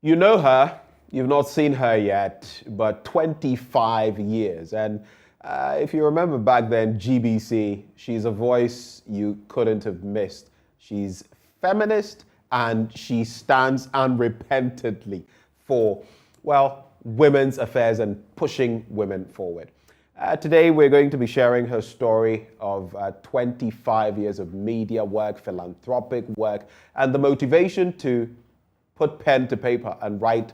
You know her, you've not seen her yet, but 25 years. And if you remember back then, GBC, she's a voice you couldn't have missed. She's feminist and she stands unrepentantly for, well, women's affairs and pushing women forward. Today, we're going to be sharing her story of 25 years of media work, philanthropic work, and the motivation to put pen to paper and write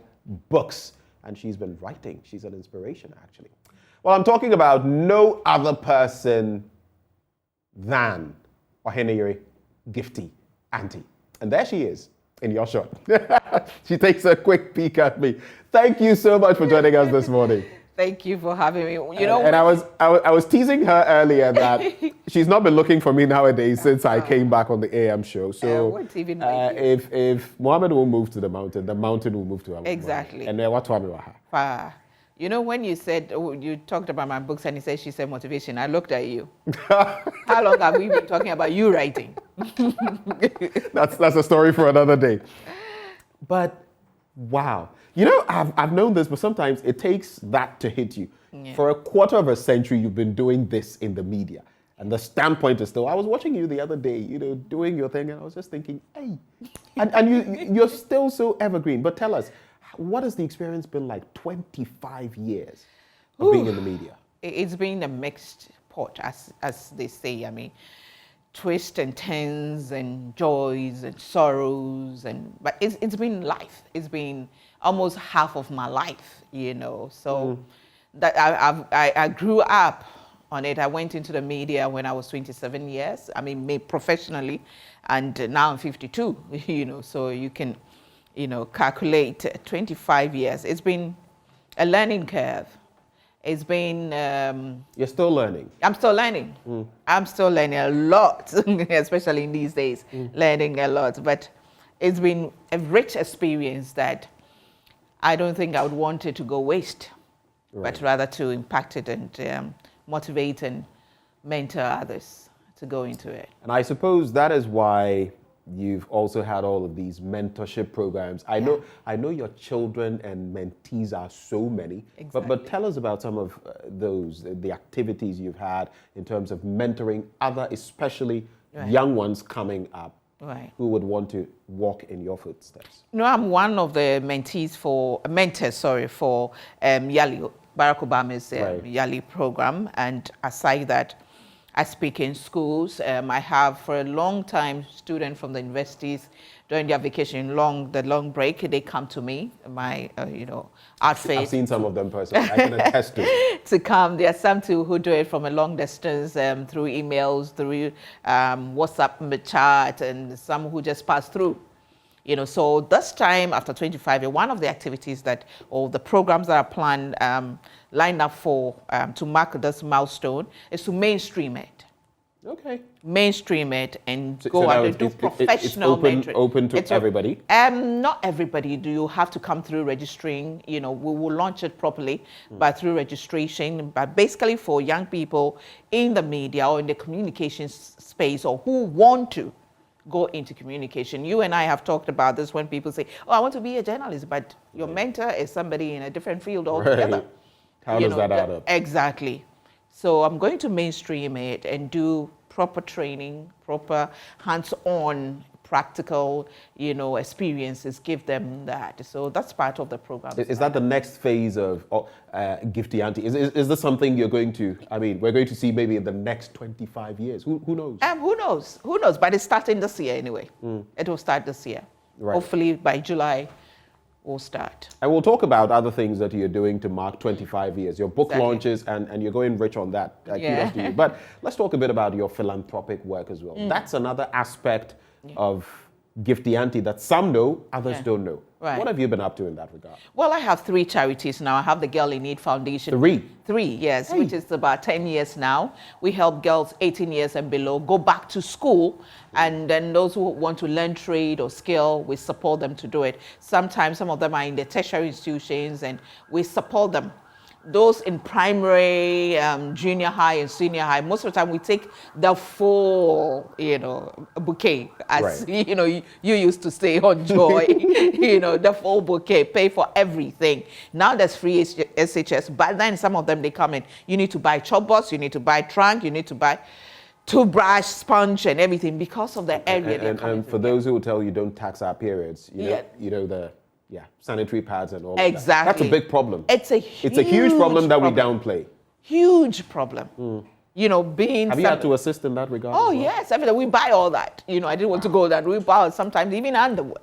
books. And she's been writing. She's an inspiration, actually. Well, I'm talking about no other person than Oheneyere Gifty Anti. And there she is in your shot. She takes a quick peek at me. Thank you so much for joining us this morning. Thank you for having me. And I was teasing her earlier that she's not been looking for me nowadays since I came back on the AM show. So if Mohammed will move to the mountain will move to her. Exactly. And then what told me You know, when you said, you talked about my books and she said motivation, I looked at you. How long have we been talking about you writing? That's a story for another day. But wow. You know, I've known this, but sometimes it takes that to hit you. Yeah. For a quarter of a century, you've been doing this in the media. And the standpoint is still, I was watching you the other day, doing your thing, and I was just thinking, hey. And you're still so evergreen. But tell us, what has the experience been like 25 years of being in the media? It's been a mixed pot, as they say. I mean, twists and turns and joys and sorrows, but it's been life. It's been almost half of my life, So that I grew up on it. I went into the media when I was 27 years. I mean, professionally, and now I'm 52. So you can, calculate 25 years. It's been a learning curve. It's been... You're still learning? I'm still learning. I'm still learning a lot, especially in these days, learning a lot. But it's been a rich experience that I don't think I would want it to go waste, but rather to impact it and motivate and mentor others to go into it. And I suppose that is why you've also had all of these mentorship programs. I know your children and mentees are so many, but tell us about some of the activities you've had in terms of mentoring other, especially young ones coming up who would want to walk in your footsteps. No, I'm one of the mentors for YALI, Barack Obama's YALI program. And aside that, I speak in schools. I have for a long time students from the universities during their vacation, the long break, they come to me, my outfit. I've seen some of them personally. I can attest to it. To come. There are some too who do it from a long distance through emails, through WhatsApp chat, and some who just pass through. So this time after 25 years, one of the activities the programs that are planned, lined up for to mark this milestone is to mainstream it. Okay. Mainstream it and go out and do professional mentoring. It's open to everybody? Not everybody. Do you have to come through registering? We will launch it properly, but through registration. But basically for young people in the media or in the communications space or who want to go into communication. You and I have talked about this when people say, oh, I want to be a journalist, but your mentor is somebody in a different field altogether. How does that add up? Exactly. So I'm going to mainstream it and do proper training, proper hands-on, practical, experiences, give them that. So that's part of the program. Is that the next phase of Gifty Anti? Is this something we're going to see maybe in the next 25 years? Who knows? Who knows? But it's starting this year anyway. It will start this year. Right. Hopefully by July, we'll start. And we'll talk about other things that you're doing to mark 25 years. Your book launches, and you're going rich on that. Kudos to you. But let's talk a bit about your philanthropic work as well. That's another aspect of Gifty Anti that some know, others don't know. Right. What have you been up to in that regard? Well, I have 3 charities now. I have the Girl in Need Foundation. 3, yes, which is about 10 years now. We help girls 18 years and below go back to school, and then those who want to learn trade or skill, we support them to do it. Sometimes some of them are in the tertiary institutions, and we support them those in primary, junior high and senior high, most of the time we take the full, bouquet, as Right. you used to say on Joy, the full bouquet, pay for everything. Now there's free SHS, but then some of them, they come in, you need to buy chop box, you need to buy trunk, you need to buy toothbrush, sponge, and everything because of the area. And for those who will tell you don't tax our periods, the sanitary pads and all exactly. of that. That's a big problem. It's a huge problem that we downplay. Huge problem. Being. Have you had to assist in that regard? Oh, yes. Everything. We buy all that. I didn't want to go there. We buy sometimes even underwear.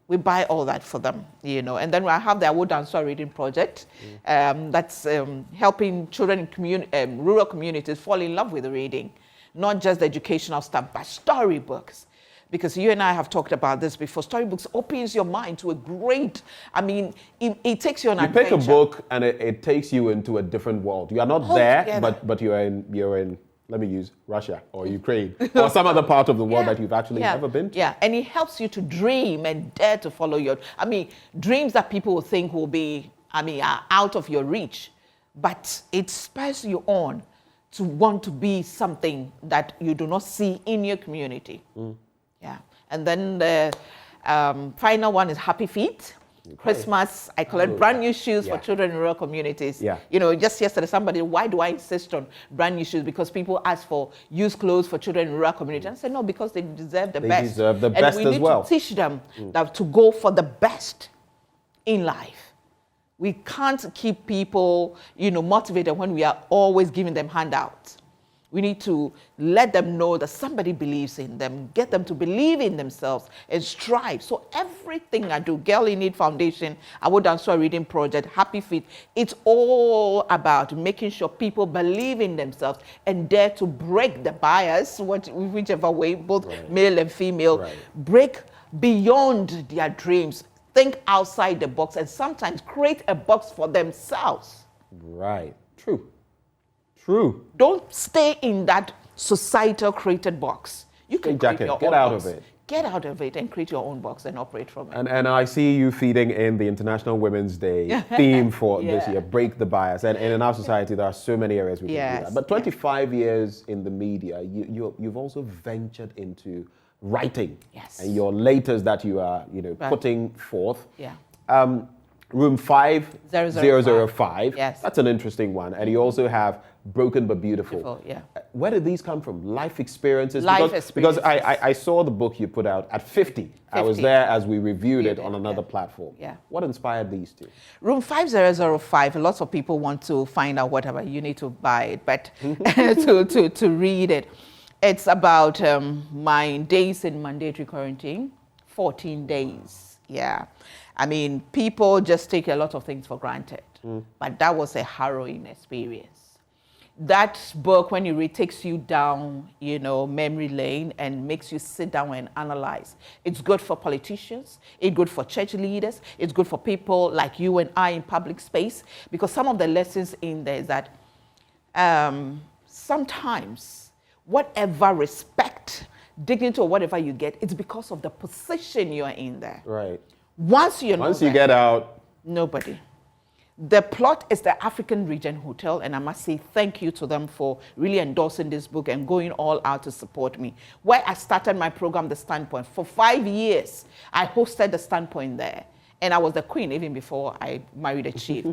We buy all that for them, And then I have the Awo Danso reading project that's helping children in rural communities fall in love with reading. Not just the educational stuff, but storybooks. Because you and I have talked about this before. Storybooks opens your mind to a great, it takes you on an adventure. You pick a book and it takes you into a different world. You are not there, but you're in, let me use Russia or Ukraine or some other part of the world that you've actually never been to. Yeah, and it helps you to dream and dare to follow dreams that people will think will be, are out of your reach. But it spurs you on to want to be something that you do not see in your community. Yeah, and then the final one is Happy Feet. Okay. Christmas, I collect brand new shoes for children in rural communities. Yeah. Just yesterday, why do I insist on brand new shoes? Because people ask for used clothes for children in rural communities. I said, no, because they deserve the best. They deserve the best as well. And we need to teach them that to go for the best in life. We can't keep people, motivated when we are always giving them handouts. We need to let them know that somebody believes in them, get them to believe in themselves and strive. So everything I do, Girl in Need Foundation, Awo Danso Reading Project, Happy Feet, it's all about making sure people believe in themselves and dare to break the bias, whichever way, both male and female, break beyond their dreams, think outside the box, and sometimes create a box for themselves. Right. True. Don't stay in that societal created box. You can create your own box. Get out of it. Get out of it and create your own box and operate from it. And I see you feeding in the International Women's Day theme for this year, break the bias. And in our society, there are so many areas we can do that. But 25 years in the media, you've also ventured into writing. Yes. And your latest that you are, putting forth. Yeah. Room 5005. Yes. That's an interesting one. And you also have Broken but Beautiful. Yeah. Where did these come from? Life experiences? Because I saw the book you put out at 50. I was there as we reviewed it on another platform. Yeah. What inspired these two? Room 5005, lots of people want to find out whatever. You need to buy it, but to read it. It's about my days in mandatory quarantine, 14 days. Yeah. People just take a lot of things for granted, but that was a harrowing experience. That book, when you read, takes you down, memory lane and makes you sit down and analyze. It's good for politicians. It's good for church leaders. It's good for people like you and I in public space, because some of the lessons in there is that sometimes whatever respect, dignity, or whatever you get, it's because of the position you're in there. Right. Once you get out, nobody. The plot is the African Region Hotel, and I must say thank you to them for really endorsing this book and going all out to support me. Where I started my program, The Standpoint, for 5 years, I hosted The Standpoint there. And I was the queen even before I married a chief.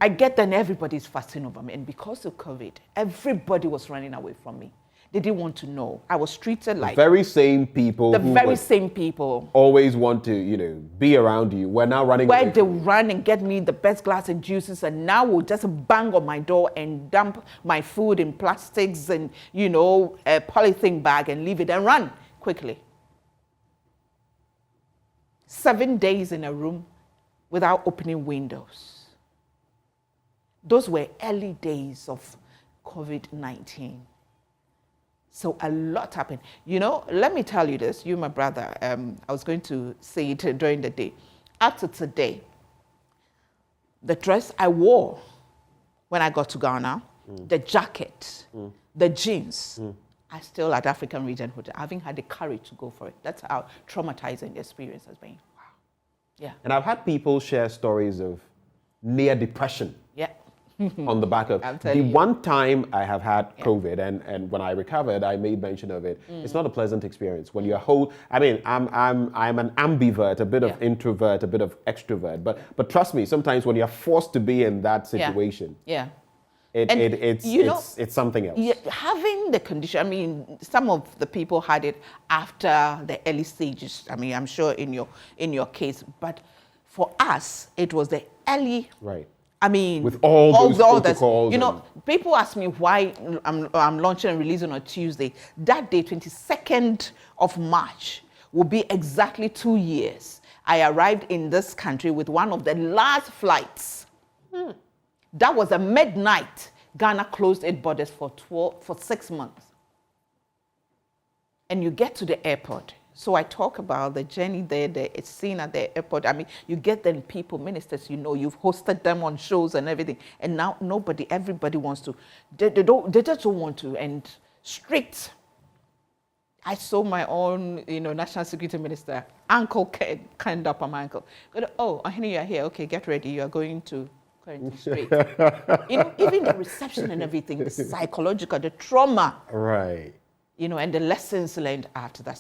I get then everybody's fussing over me. And because of COVID, everybody was running away from me. They didn't want to know. I was treated like... The very same people always want to, be around you. We're now running away. Where they run and get me the best glass and juices, and now will just bang on my door and dump my food in plastics and, a polythene bag and leave it and run quickly. 7 days in a room without opening windows. Those were early days of COVID-19. So a lot happened. Let me tell you this, you, my brother, I was going to say it during the day. Up to today, the dress I wore when I got to Ghana, the jacket, the jeans, are still at African Region Hotel. I haven't had the courage to go for it. That's how traumatizing the experience has been. Wow. Yeah. And I've had people share stories of near depression. Yeah. on the back of I'm the telling you. one time I have had COVID, and when I recovered, I made mention of it. It's not a pleasant experience when you're I mean, I'm an ambivert, a bit of introvert, a bit of extrovert. But trust me, sometimes when you're forced to be in that situation, it's something else. Yeah, having the condition, I mean, some of the people had it after the early stages. I mean, I'm sure in your case, but for us, it was the early. Right. I mean, with all those protocols. You know, people ask me why I'm launching and releasing on Tuesday. That day, 22nd of March, will be exactly 2 years. I arrived in this country with one of the last flights. That was a midnight. Ghana closed its borders for 6 months. And you get to the airport. So I talk about the journey there, it's seen at the airport. I mean, you get them people, ministers, you know, you've hosted them on shows and everything. And now everybody wants to, they just don't want to. And strict. I saw my own, national security minister, Uncle Ken, kind up on my uncle. Oh, Ahini, you're here. Okay, get ready. You are going to quarantine straight. Even the reception and everything, the psychological, the trauma. Right. And the lessons learned after that.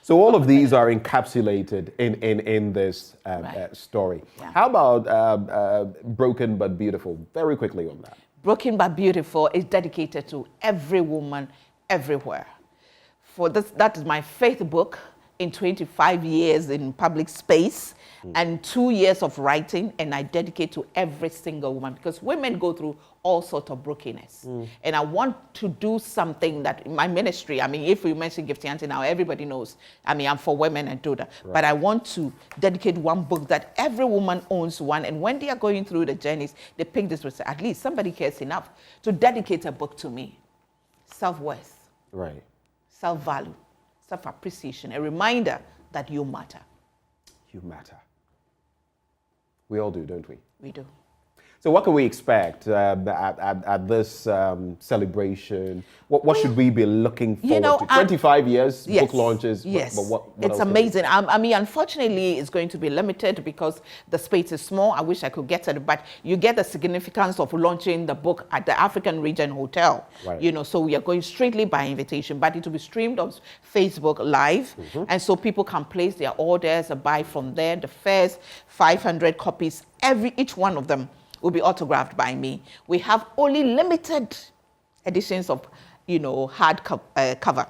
So all of these are encapsulated in this story. Yeah. How about Broken but Beautiful? Very quickly on that. Broken but Beautiful is dedicated to every woman everywhere. That is my fifth book in 25 years in public space and 2 years of writing, and I dedicate to every single woman because women go through all sorts of brokenness. And I want to do something that in my ministry, I mean, if we mention Gifty Anti now, everybody knows, I mean, I'm for women and do that. Right. But I want to dedicate one book that every woman owns one, and when they are going through the journeys, they pick this with, at least somebody cares enough to dedicate a book to me. Self-worth. Right. Self-value. Self-appreciation. A reminder that you matter. You matter. We all do, don't we? We do. So what can we expect at this celebration? What should we be looking forward to? 25 years, yes, book launches. Yes, what it's amazing. I mean, unfortunately, it's going to be limited because the space is small. I wish I could get it, but you get the significance of launching the book at the African Region Hotel. Right. So we are going straightly by invitation, but it will be streamed on Facebook Live, and so people can place their orders and buy from there. The first 500 copies, each one of them will be autographed by me. We have only limited editions of, hard cover.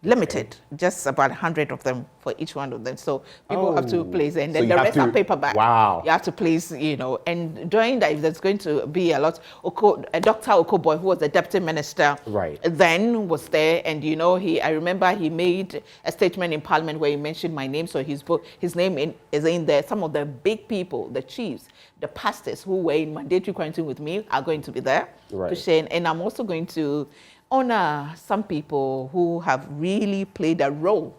Limited, just about 100 of them for each one of them. So people have to place, and then the rest are paperback. Wow. You have to place, and during that, there's going to be a lot. Dr. Okoboy, who was the deputy minister, right, then was there, and I remember he made a statement in Parliament where he mentioned my name. So his name is in there. Some of the big people, the chiefs, the pastors who were in mandatory quarantine with me are going to be there to share, and I'm also going to honor some people who have really played a role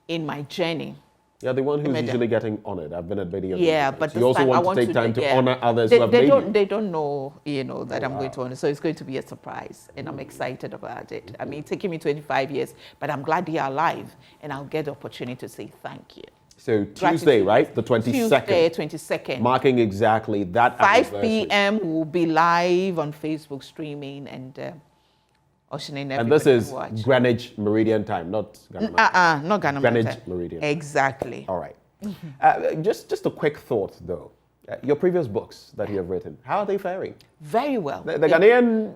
in my journey. Yeah, the one who's usually getting honored. I've been at many of them. Yeah, but you also want to take time to honor others who have they made don't, you. They don't know, that I'm going to honor. So it's going to be a surprise, and I'm excited about it. I mean, it's taken me 25 years, but I'm glad they are alive, and I'll get the opportunity to say thank you. So Tuesday, right? The 22nd. Tuesday, 22nd. Marking exactly that 5 p.m. will be live on Facebook streaming, and this is Greenwich Meridian time, not Ghana. Not Ghana. Greenwich Meridian. Exactly. All right. Just a quick thought, though. Your previous books that you have written, how are they faring? Very well. The Ghanaian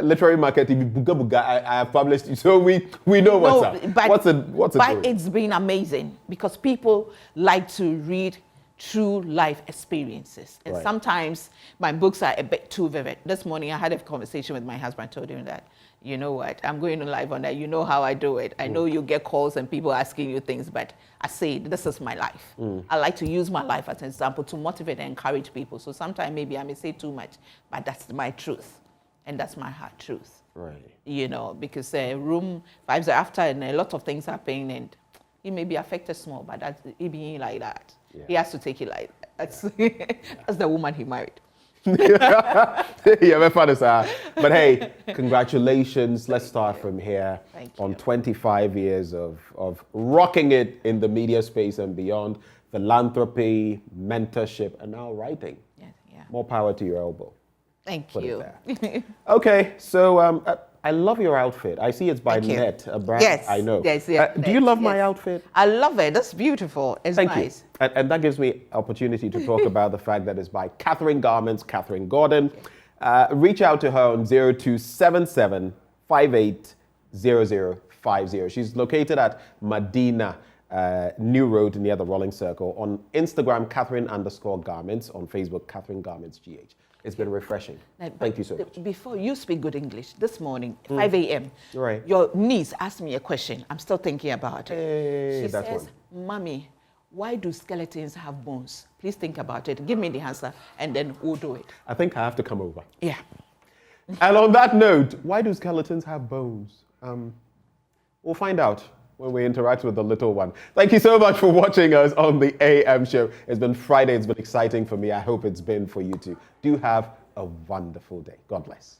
literary market, I have published, so we know what's up. What's it doing? It's been amazing because people like to read true life experiences. And sometimes my books are a bit too vivid. This morning I had a conversation with my husband. I told him that, you know what, I'm going on live on that. You know how I do it. I know you get calls and people asking you things, but I say, this is my life. I like to use my life as an example to motivate and encourage people. So sometimes maybe I may say too much, but that's my truth. And that's my heart truth. Right. Because room vibes are after and a lot of things happen and he may be affected small, but that's he being like that. Yeah. He has to take it like that. That's the woman he married. Yeah, my father, sir. But hey, congratulations. Let's start from here. Thank you. On 25 years of rocking it in the media space and beyond, philanthropy, mentorship, and now writing. Yeah. More power to your elbow. Thank Put you. it there. Okay, so I love your outfit. I see it's by Thank you. Net, a brand Yes, I know. yes, yes, Do you love my yes. outfit? I love it. That's beautiful. It's Thank nice. you. And that gives me opportunity to talk about the fact that it's by Catherine Garments, Catherine Gordon. Reach out to her on 0277 580050. She's located at Medina New Road near the Rolling Circle. On Instagram, Catherine_Garments. On Facebook, Catherine Garments GH. It's been refreshing. Thank you so much. Before you speak good English, this morning, 5 a.m., Right. your niece asked me a question. I'm still thinking about it. Hey, She that's says, Mommy, why do skeletons have bones? Please think about it. Give me the answer, and then we'll do it. I think I have to come over. Yeah. And on that note, why do skeletons have bones? We'll find out when we interact with the little one. Thank you so much for watching us on the AM show. It's been Friday. It's been exciting for me. I hope it's been for you too. Do have a wonderful day. God bless.